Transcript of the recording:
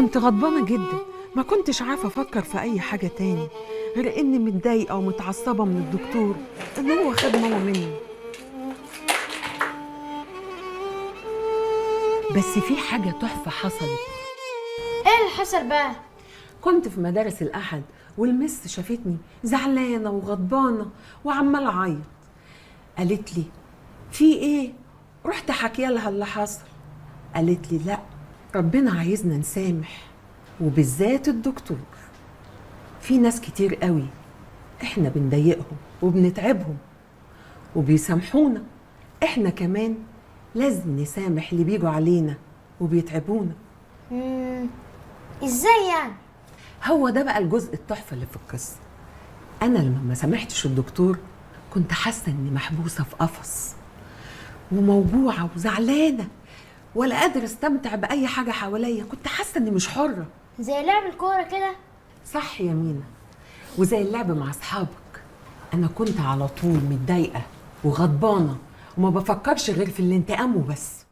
كنت غضبانة جدا، ما كنتش عارفة أفكر في أي حاجة تاني غير إني متضايقة ومتعصبة من الدكتور إن هو خد ماما مني. بس في حاجة تحفة حصلت. ايه اللي حصل بقى؟ كنت في مدارس الأحد والمس شافتني زعلانة وغضبانة وعمالة أعيط. قالت لي في إيه؟ رحت حكي لها اللي حصل. قالت لي لا، ربنا عايزنا نسامح، وبالذات الدكتور. في ناس كتير قوي احنا بنضايقهم وبنتعبهم وبيسامحونا، احنا كمان لازم نسامح اللي بيجوا علينا وبيتعبونا. ازاي يعني؟ هو ده بقى الجزء التحفة اللي في القصة. أنا لما ما سامحتش الدكتور كنت حاسة إني محبوسة في قفص وموجوعة وزعلانة ولا قادرة استمتع بأي حاجة حواليا، كنت حاسة إني مش حرة. زي لعب الكوره كده. صح يا مينا، وزي اللعب مع أصحابك. أنا كنت على طول متضايقة وغضبانة وما بفكرش غير في الانتقام وبس.